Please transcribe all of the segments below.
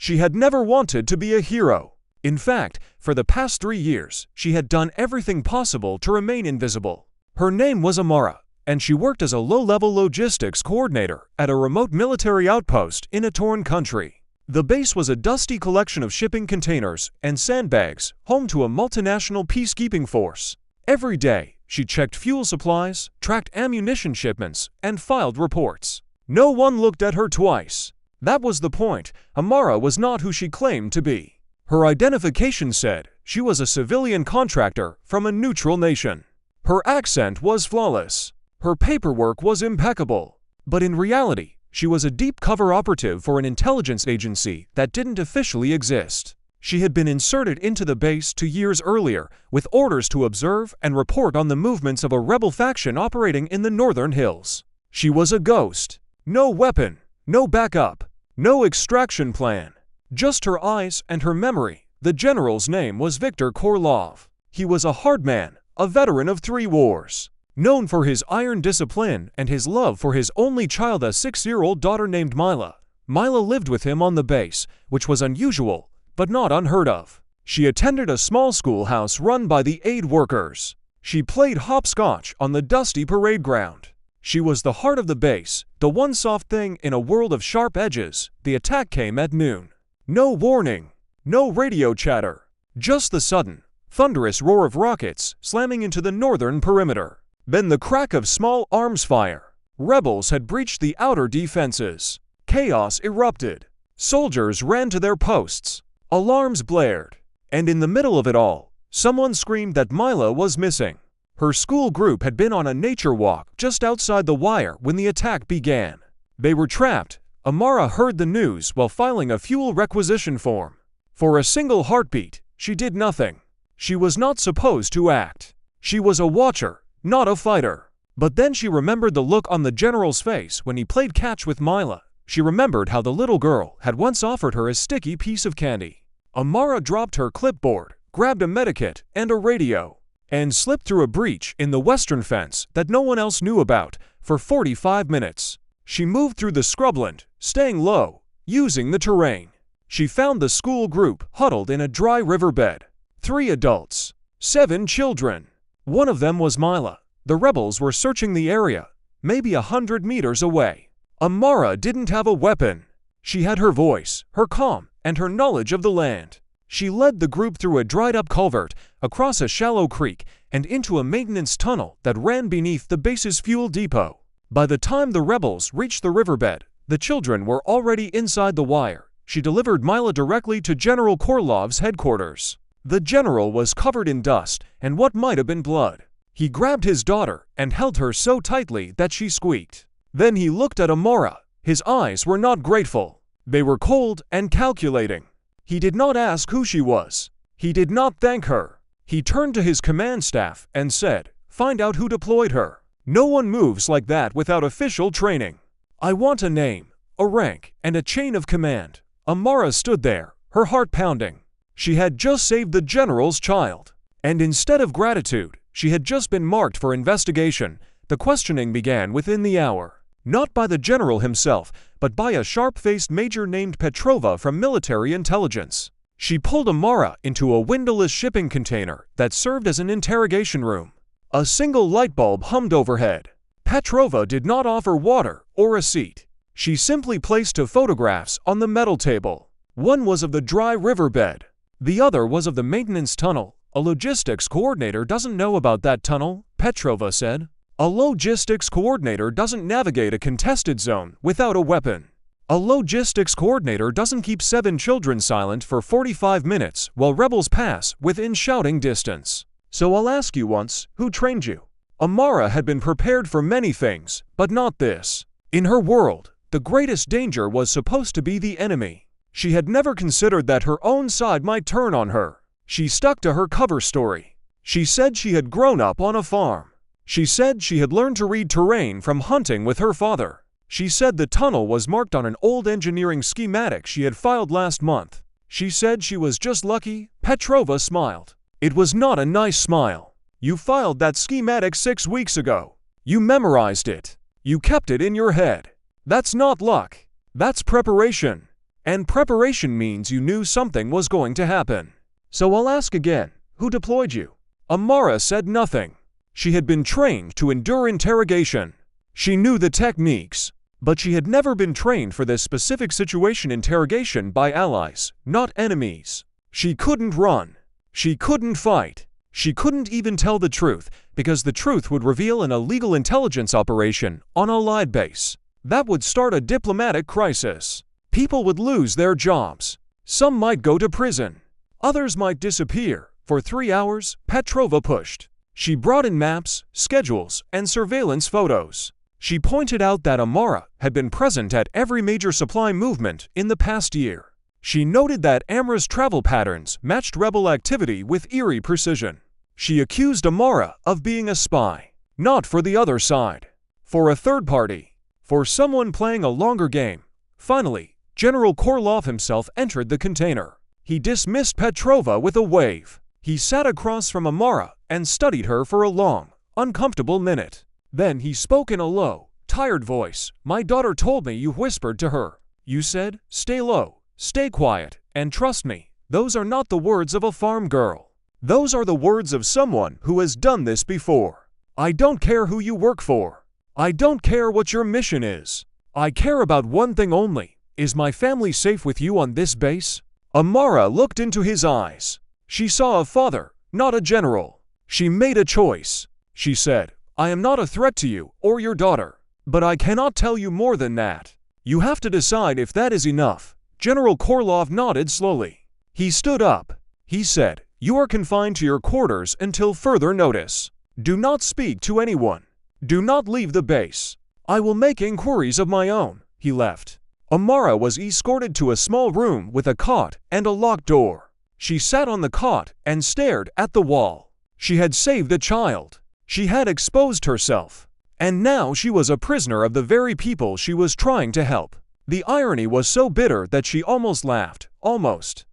She had never wanted to be a hero. In fact, for the past 3 years, she had done everything possible to remain invisible. Her name was Amara, and she worked as a low-level logistics coordinator at a remote military outpost in a torn country. The base was a dusty collection of shipping containers and sandbags, home to a multinational peacekeeping force. Every day, she checked fuel supplies, tracked ammunition shipments, and filed reports. No one looked at her twice. That was the point. Amara was not who she claimed to be. Her identification said she was a civilian contractor from a neutral nation. Her accent was flawless. Her paperwork was impeccable. But in reality, she was a deep-cover operative for an intelligence agency that didn't officially exist. She had been inserted into the base 2 years earlier with orders to observe and report on the movements of a rebel faction operating in the northern hills. She was a ghost. No weapon, no backup, no extraction plan. Just her eyes and her memory. The general's name was Viktor Korlov. He was a hard man, a veteran of 3 wars. Known for his iron discipline and his love for his only child, a 6-year-old daughter named Mila. Mila lived with him on the base, which was unusual, but not unheard of. She attended a small schoolhouse run by the aid workers. She played hopscotch on the dusty parade ground. She was the heart of the base, the one soft thing in a world of sharp edges. The attack came at noon. No warning, no radio chatter, just the sudden, thunderous roar of rockets slamming into the northern perimeter. Then the crack of small arms fire. Rebels had breached the outer defenses. Chaos erupted. Soldiers ran to their posts. Alarms blared. And in the middle of it all, someone screamed that Mila was missing. Her school group had been on a nature walk just outside the wire when the attack began. They were trapped. Amara heard the news while filing a fuel requisition form. For a single heartbeat, she did nothing. She was not supposed to act. She was a watcher, not a fighter. But then she remembered the look on the general's face when he played catch with Mila. She remembered how the little girl had once offered her a sticky piece of candy. Amara dropped her clipboard, grabbed a medikit and a radio, and slipped through a breach in the western fence that no one else knew about for 45 minutes. She moved through the scrubland, staying low, using the terrain. She found the school group huddled in a dry riverbed. 3 adults, 7 children. One of them was Mila. The rebels were searching the area, maybe 100 meters away. Amara didn't have a weapon. She had her voice, her calm, and her knowledge of the land. She led the group through a dried-up culvert, across a shallow creek, and into a maintenance tunnel that ran beneath the base's fuel depot. By the time the rebels reached the riverbed, the children were already inside the wire. She delivered Mila directly to General Korlov's headquarters. The general was covered in dust and what might have been blood. He grabbed his daughter and held her so tightly that she squeaked. Then he looked at Amara. His eyes were not grateful. They were cold and calculating. He did not ask who she was. He did not thank her. He turned to his command staff and said, "Find out who deployed her. No one moves like that without official training. I want a name, a rank, and a chain of command." Amara stood there, her heart pounding. She had just saved the general's child. And instead of gratitude, she had just been marked for investigation. The questioning began within the hour. Not by the general himself, but by a sharp-faced major named Petrova from military intelligence. She pulled Amara into a windowless shipping container that served as an interrogation room. A single light bulb hummed overhead. Petrova did not offer water or a seat. She simply placed 2 photographs on the metal table. One was of the dry riverbed. The other was of the maintenance tunnel. "A logistics coordinator doesn't know about that tunnel," Petrova said. "A logistics coordinator doesn't navigate a contested zone without a weapon. A logistics coordinator doesn't keep 7 children silent for 45 minutes while rebels pass within shouting distance. So I'll ask you once, who trained you?" Amara had been prepared for many things, but not this. In her world, the greatest danger was supposed to be the enemy. She had never considered that her own side might turn on her. She stuck to her cover story. She said she had grown up on a farm. She said she had learned to read terrain from hunting with her father. She said the tunnel was marked on an old engineering schematic she had filed last month. She said she was just lucky. Petrova smiled. It was not a nice smile. "You filed that schematic 6 weeks ago. You memorized it. You kept it in your head. That's not luck. That's preparation. And preparation means you knew something was going to happen. So I'll ask again, who deployed you? Amara said nothing. She had been trained to endure interrogation. She knew the techniques, but she had never been trained for this specific situation: interrogation by allies, not enemies. She couldn't run. She couldn't fight. She couldn't even tell the truth, because the truth would reveal an illegal intelligence operation on a Allied base. That would start a diplomatic crisis. People would lose their jobs. Some might go to prison. Others might disappear. For 3 hours, Petrova pushed. She brought in maps, schedules, and surveillance photos. She pointed out that Amara had been present at every major supply movement in the past year. She noted that Amara's travel patterns matched rebel activity with eerie precision. She accused Amara of being a spy, not for the other side, for a third party, for someone playing a longer game. Finally, General Korlov himself entered the container. He dismissed Petrova with a wave. He sat across from Amara and studied her for a long, uncomfortable minute. Then he spoke in a low, tired voice. "My daughter told me you whispered to her. You said, 'Stay low, stay quiet, and trust me.' Those are not the words of a farm girl. Those are the words of someone who has done this before. I don't care who you work for. I don't care what your mission is. I care about one thing only. Is my family safe with you on this base?" Amara looked into his eyes. She saw a father, not a general. She made a choice. She said, "I am not a threat to you or your daughter, but I cannot tell you more than that. You have to decide if that is enough." General Korlov nodded slowly. He stood up. He said, "You are confined to your quarters until further notice. Do not speak to anyone. Do not leave the base. I will make inquiries of my own." He left. Amara was escorted to a small room with a cot and a locked door. She sat on the cot and stared at the wall. She had saved a child. She had exposed herself. And now she was a prisoner of the very people she was trying to help. The irony was so bitter that she almost laughed. Almost.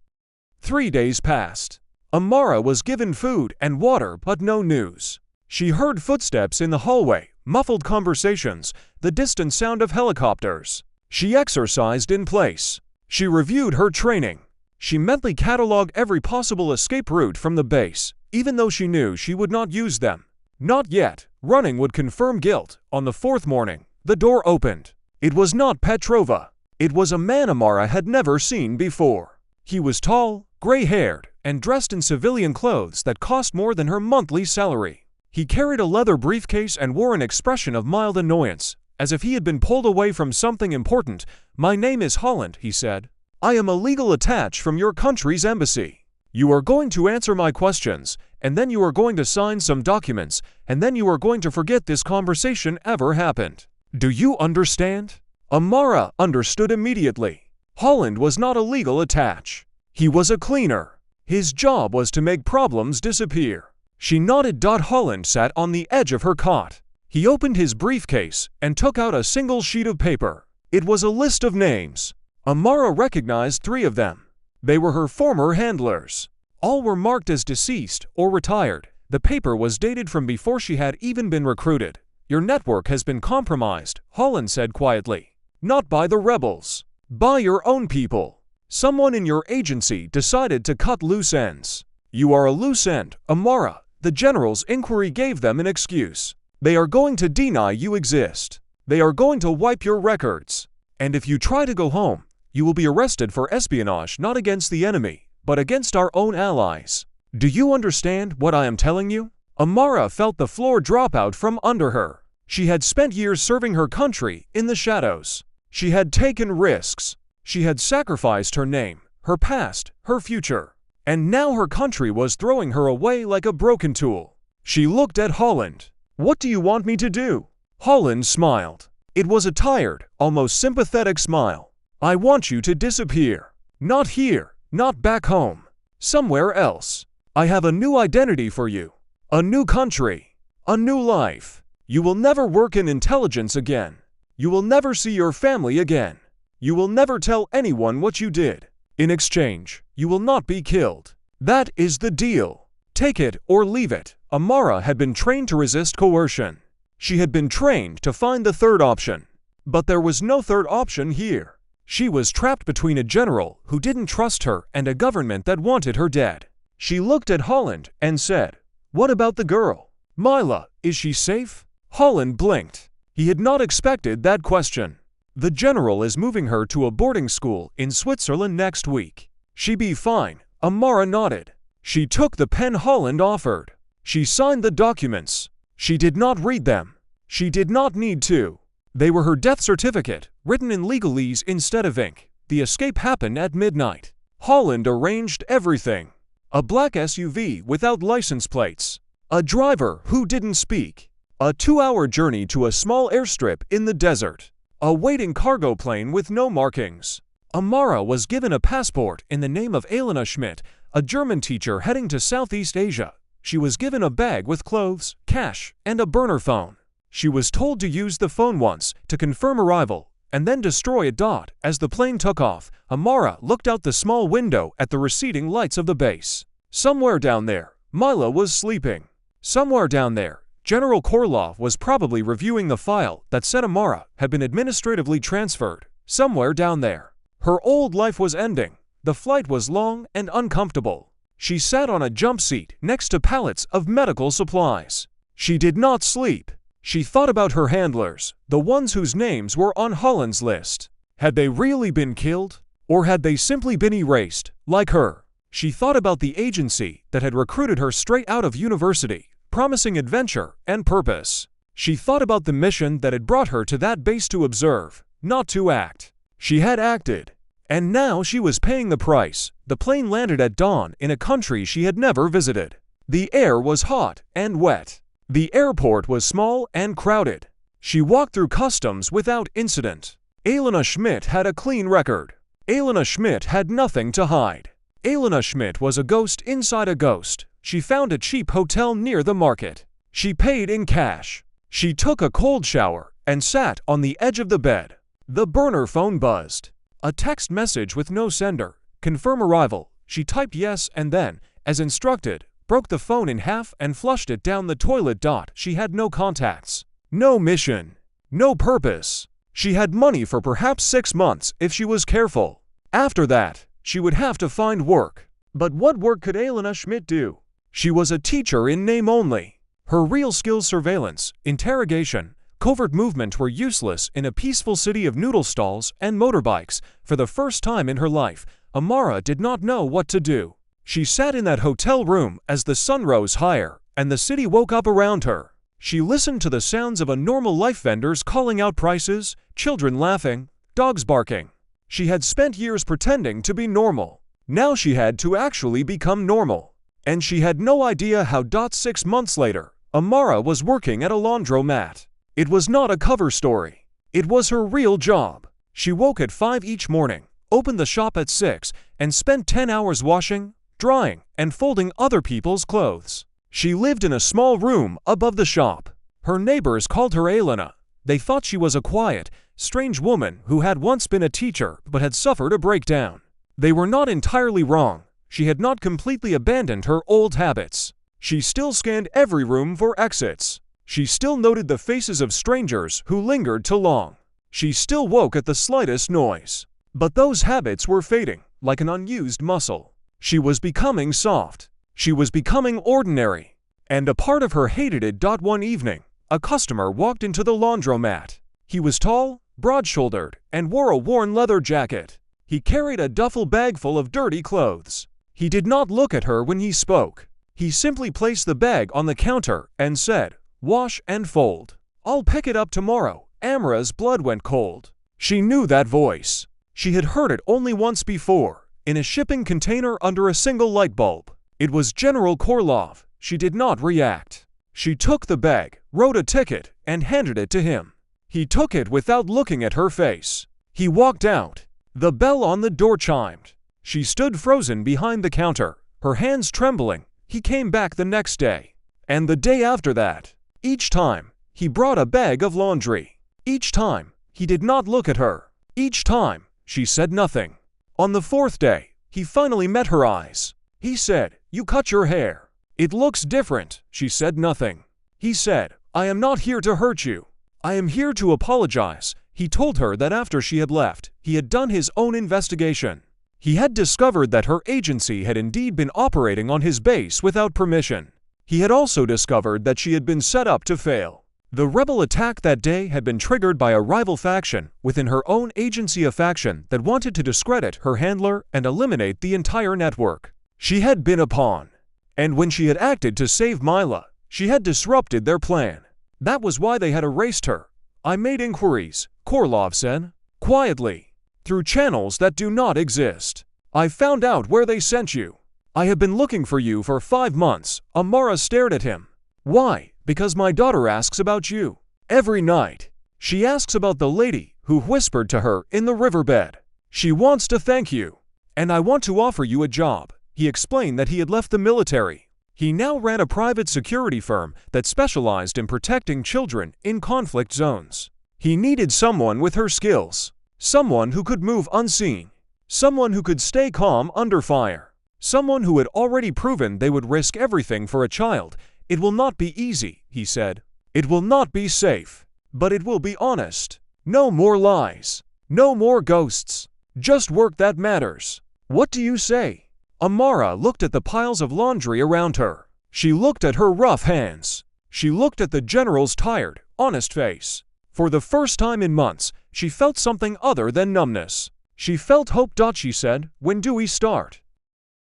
3 days passed. Amara was given food and water but no news. She heard footsteps in the hallway, muffled conversations, the distant sound of helicopters. She exercised in place. She reviewed her training. She mentally cataloged every possible escape route from the base, even though she knew she would not use them. Not yet. Running would confirm guilt. On the 4th morning, the door opened. It was not Petrova. It was a man Amara had never seen before. He was tall, gray-haired, and dressed in civilian clothes that cost more than her monthly salary. He carried a leather briefcase and wore an expression of mild annoyance, as if he had been pulled away from something important. "My name is Holland," he said. "I am a legal attach from your country's embassy. You are going to answer my questions, and then you are going to sign some documents, and then you are going to forget this conversation ever happened. Do you understand?" Amara understood immediately. Holland was not a legal attach. He was a cleaner. His job was to make problems disappear. She nodded. Holland sat on the edge of her cot. He opened his briefcase and took out a single sheet of paper. It was a list of names. Amara recognized 3 of them. They were her former handlers. All were marked as deceased or retired. The paper was dated from before she had even been recruited. "Your network has been compromised," Holland said quietly. "Not by the rebels. By your own people. Someone in your agency decided to cut loose ends. You are a loose end, Amara." The general's inquiry gave them an excuse. "They are going to deny you exist. They are going to wipe your records. And if you try to go home, you will be arrested for espionage not against the enemy, but against our own allies. Do you understand what I am telling you?" Amara felt the floor drop out from under her. She had spent years serving her country in the shadows. She had taken risks. She had sacrificed her name, her past, her future. And now her country was throwing her away like a broken tool. She looked at Holland. "What do you want me to do?" Holland smiled. It was a tired, almost sympathetic smile. "I want you to disappear. Not here, not back home. Somewhere else. I have a new identity for you. A new country. A new life. You will never work in intelligence again. You will never see your family again. You will never tell anyone what you did. In exchange, you will not be killed. That is the deal. Take it or leave it." Amara had been trained to resist coercion. She had been trained to find the third option. But there was no third option here. She was trapped between a general who didn't trust her and a government that wanted her dead. She looked at Holland and said, "What about the girl? Mila, is she safe?" Holland blinked. He had not expected that question. "The general is moving her to a boarding school in Switzerland next week. She be fine," Amara nodded. She took the pen Holland offered. She signed the documents. She did not read them. She did not need to. They were her death certificate, written in legalese instead of ink. The escape happened at midnight. Holland arranged everything. A black SUV without license plates. A driver who didn't speak. A 2-hour journey to a small airstrip in the desert. A waiting cargo plane with no markings. Amara was given a passport in the name of Elena Schmidt, a German teacher heading to Southeast Asia. She was given a bag with clothes, cash, and a burner phone. She was told to use the phone once to confirm arrival, and then destroy it. As the plane took off, Amara looked out the small window at the receding lights of the base. Somewhere down there, Mila was sleeping. Somewhere down there, General Korlov was probably reviewing the file that said Amara had been administratively transferred. Somewhere down there. Her old life was ending. The flight was long and uncomfortable. She sat on a jump seat next to pallets of medical supplies. She did not sleep. She thought about her handlers, the ones whose names were on Holland's list. Had they really been killed? Or had they simply been erased, like her? She thought about the agency that had recruited her straight out of university, promising adventure and purpose. She thought about the mission that had brought her to that base to observe, not to act. She had acted. And now she was paying the price. The plane landed at dawn in a country she had never visited. The air was hot and wet. The airport was small and crowded. She walked through customs without incident. Elena Schmidt had a clean record. Elena Schmidt had nothing to hide. Elena Schmidt was a ghost inside a ghost. She found a cheap hotel near the market. She paid in cash. She took a cold shower and sat on the edge of the bed. The burner phone buzzed. A text message with no sender. Confirm arrival. She typed yes and then, as instructed, broke the phone in half and flushed it down the toilet. She had no contacts. No mission. No purpose. She had money for perhaps 6 months if she was careful. After that, she would have to find work. But what work could Elena Schmidt do? She was a teacher in name only. Her real skills, surveillance, interrogation, covert movement, were useless in a peaceful city of noodle stalls and motorbikes. For the first time in her life, Amara did not know what to do. She sat in that hotel room as the sun rose higher and the city woke up around her. She listened to the sounds of a normal life, vendors calling out prices, children laughing, dogs barking. She had spent years pretending to be normal. Now she had to actually become normal. And she had no idea how. 6 months later, Amara was working at a laundromat. It was not a cover story. It was her real job. She woke at 5 each morning, opened the shop at 6, and spent 10 hours washing, drying, and folding other people's clothes. She lived in a small room above the shop. Her neighbors called her Elena. They thought she was a quiet, strange woman who had once been a teacher but had suffered a breakdown. They were not entirely wrong. She had not completely abandoned her old habits. She still scanned every room for exits. She still noted the faces of strangers who lingered too long. She still woke at the slightest noise. But those habits were fading, like an unused muscle. She was becoming soft. She was becoming ordinary. And a part of her hated it. One evening, a customer walked into the laundromat. He was tall, broad-shouldered, and wore a worn leather jacket. He carried a duffel bag full of dirty clothes. He did not look at her when he spoke. He simply placed the bag on the counter and said, "Wash and fold. I'll pick it up tomorrow." Amara's blood went cold. She knew that voice. She had heard it only once before, in a shipping container under a single light bulb. It was General Korlov. She did not react. She took the bag, wrote a ticket, and handed it to him. He took it without looking at her face. He walked out. The bell on the door chimed. She stood frozen behind the counter, her hands trembling. He came back the next day. And the day after that. Each time, he brought a bag of laundry. Each time, he did not look at her. Each time, she said nothing. On the 4th day, he finally met her eyes. He said, "You cut your hair. It looks different." She said nothing. He said, "I am not here to hurt you. I am here to apologize." He told her that after she had left, he had done his own investigation. He had discovered that her agency had indeed been operating on his base without permission. He had also discovered that she had been set up to fail. The rebel attack that day had been triggered by a rival faction within her own agency, a faction that wanted to discredit her handler and eliminate the entire network. She had been a pawn. And when she had acted to save Mila, she had disrupted their plan. That was why they had erased her. I made inquiries, Korlov said, quietly, through channels that do not exist. I found out where they sent you. I have been looking for you for 5 months. Amara stared at him. Why? Because my daughter asks about you. Every night. She asks about the lady who whispered to her in the riverbed. She wants to thank you. And I want to offer you a job. He explained that he had left the military. He now ran a private security firm that specialized in protecting children in conflict zones. He needed someone with her skills. Someone who could move unseen. Someone who could stay calm under fire. Someone who had already proven they would risk everything for a child. It will not be easy, he said. It will not be safe. But it will be honest. No more lies. No more ghosts. Just work that matters. What do you say? Amara looked at the piles of laundry around her. She looked at her rough hands. She looked at the general's tired, honest face. For the first time in months, she felt something other than numbness. She felt hope. She said, when do we start?